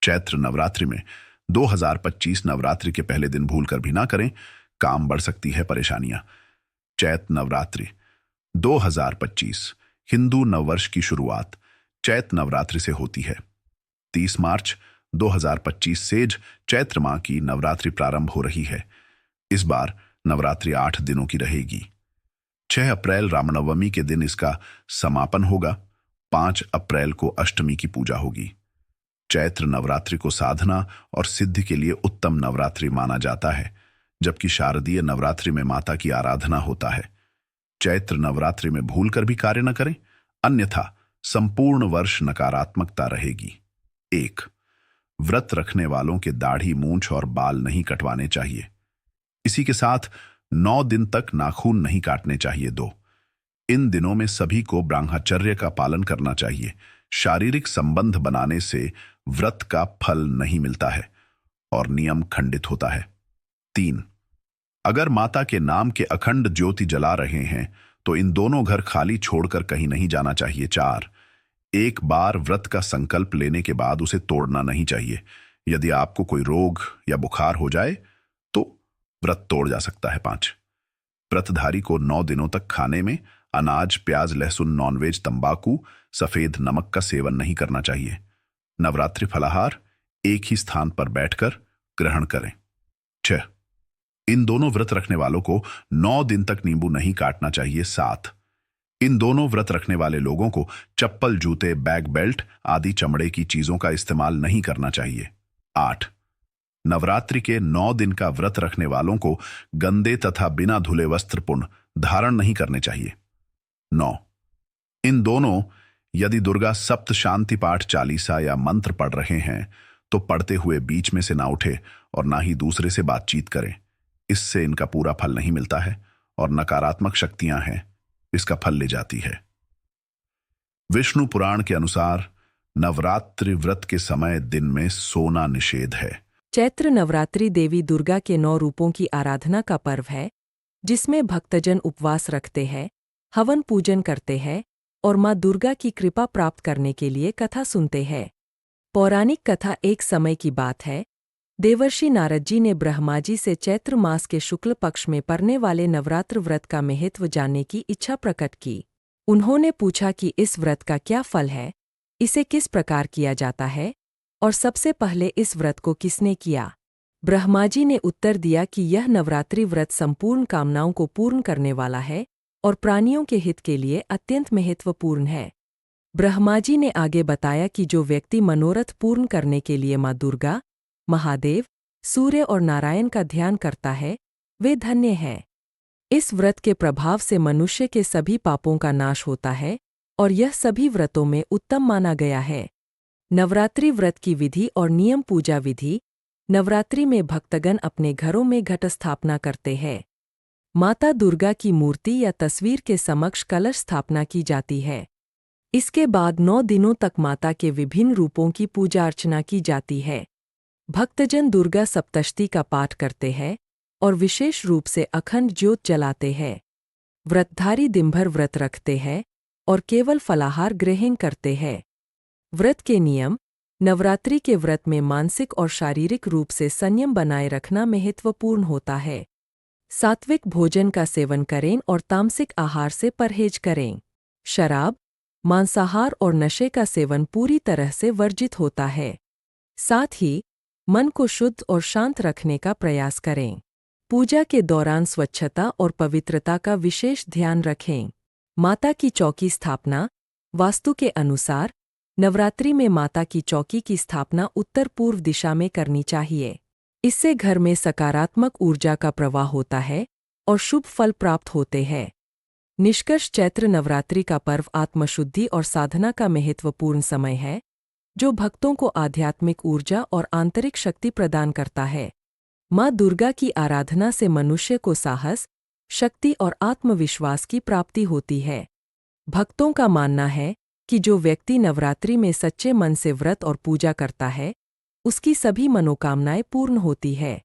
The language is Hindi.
चैत्र नवरात्रि में 2025 नवरात्रि के पहले दिन भूलकर भी ना करें, काम बढ़ सकती है परेशानियां। चैत्र नवरात्रि 2025 हिंदू नववर्ष की शुरुआत चैत्र नवरात्रि से होती है। 30 मार्च 2025 से चैत्र माह की नवरात्रि प्रारंभ हो रही है। इस बार नवरात्रि 8 दिनों की रहेगी। 6 अप्रैल रामनवमी के दिन इसका समापन होगा। 5 अप्रैल को अष्टमी की पूजा होगी। चैत्र नवरात्रि को साधना और सिद्धि के लिए उत्तम नवरात्रि माना जाता है, जबकि शारदीय नवरात्रि में माता की आराधना होता है। चैत्र नवरात्रि में भूलकर भी कार्य न करें, अन्यथा संपूर्ण वर्ष नकारात्मकता रहेगी। 1. व्रत रखने वालों के दाढ़ी, मूंछ और बाल नहीं कटवाने चाहिए। इसी के साथ 9 दिन तक नाखून नहीं काटने चाहिए। 2. इन दिनों में सभी को ब्रह्मचर्य का पालन करना चाहिए। शारीरिक संबंध बनाने से व्रत का फल नहीं मिलता है और नियम खंडित होता है। 3. अगर माता के नाम के अखंड ज्योति जला रहे हैं तो इन दोनों घर खाली छोड़कर कहीं नहीं जाना चाहिए। 4. एक बार व्रत का संकल्प लेने के बाद उसे तोड़ना नहीं चाहिए। यदि आपको कोई रोग या बुखार हो जाए तो व्रत तोड़ जा सकता है। 5. व्रतधारी को 9 दिनों तक खाने में अनाज, प्याज, लहसुन, नॉनवेज, तंबाकू, सफेद नमक का सेवन नहीं करना चाहिए। नवरात्रि फलाहार एक ही स्थान पर बैठकर ग्रहण करें। 6. इन दोनों व्रत रखने वालों को 9 दिन तक नींबू नहीं काटना चाहिए। 7. इन दोनों व्रत रखने वाले लोगों को चप्पल, जूते, बैग, बेल्ट आदि चमड़े की चीजों का इस्तेमाल नहीं करना चाहिए। 8. नवरात्रि के 9 दिन का व्रत रखने वालों को गंदे तथा बिना धुले वस्त्र पुनः धारण नहीं करने चाहिए। 9. इन दोनों यदि दुर्गा सप्त शांति पाठ, चालीसा या मंत्र पढ़ रहे हैं तो पढ़ते हुए बीच में से ना उठे और ना ही दूसरे से बातचीत करें। इससे इनका पूरा फल नहीं मिलता है और नकारात्मक शक्तियां हैं इसका फल ले जाती है। विष्णु पुराण के अनुसार नवरात्रि व्रत के समय दिन में सोना निषेध है। चैत्र नवरात्रि देवी दुर्गा के 9 रूपों की आराधना का पर्व है, जिसमें भक्तजन उपवास रखते हैं, हवन पूजन करते हैं और मां दुर्गा की कृपा प्राप्त करने के लिए कथा सुनते हैं। पौराणिक कथा एक समय की बात है। देवर्षि नारद जी ने ब्रह्मा जी से चैत्र मास के शुक्ल पक्ष में पड़ने वाले नवरात्र व्रत का महत्व जानने की इच्छा प्रकट की। उन्होंने पूछा कि इस व्रत का क्या फल है, इसे किस प्रकार किया जाता है और सबसे पहले इस व्रत को किसने किया। ब्रह्मा जी ने उत्तर दिया कि यह नवरात्रि व्रत संपूर्ण कामनाओं को पूर्ण करने वाला है और प्राणियों के हित के लिए अत्यंत महत्वपूर्ण है। ब्रह्मा जी ने आगे बताया कि जो व्यक्ति मनोरथ पूर्ण करने के लिए मां दुर्गा, महादेव, सूर्य और नारायण का ध्यान करता है, वे धन्य हैं। इस व्रत के प्रभाव से मनुष्य के सभी पापों का नाश होता है और यह सभी व्रतों में उत्तम माना गया है। नवरात्रि व्रत की विधि और नियम। पूजा विधि। नवरात्रि में भक्तगण अपने घरों में घट स्थापना करते हैं। माता दुर्गा की मूर्ति या तस्वीर के समक्ष कलश स्थापना की जाती है। इसके बाद 9 दिनों तक माता के विभिन्न रूपों की पूजा अर्चना की जाती है। भक्तजन दुर्गा सप्तशती का पाठ करते हैं और विशेष रूप से अखंड ज्योत जलाते हैं। व्रतधारी दिनभर व्रत रखते हैं और केवल फलाहार ग्रहण करते हैं। व्रत के नियम। नवरात्रि के व्रत में मानसिक और शारीरिक रूप से संयम बनाए रखना महत्वपूर्ण होता है। सात्विक भोजन का सेवन करें और तामसिक आहार से परहेज करें। शराब, मांसाहार और नशे का सेवन पूरी तरह से वर्जित होता है। साथ ही मन को शुद्ध और शांत रखने का प्रयास करें। पूजा के दौरान स्वच्छता और पवित्रता का विशेष ध्यान रखें। माता की चौकी स्थापना। वास्तु के अनुसार नवरात्रि में माता की चौकी की स्थापना उत्तर पूर्व दिशा में करनी चाहिए। इससे घर में सकारात्मक ऊर्जा का प्रवाह होता है और शुभ फल प्राप्त होते हैं। निष्कर्ष। चैत्र नवरात्रि का पर्व आत्मशुद्धि और साधना का महत्वपूर्ण समय है, जो भक्तों को आध्यात्मिक ऊर्जा और आंतरिक शक्ति प्रदान करता है। मां दुर्गा की आराधना से मनुष्य को साहस, शक्ति और आत्मविश्वास की प्राप्ति होती है। भक्तों का मानना है कि जो व्यक्ति नवरात्रि में सच्चे मन से व्रत और पूजा करता है, उसकी सभी मनोकामनाएं पूर्ण होती है।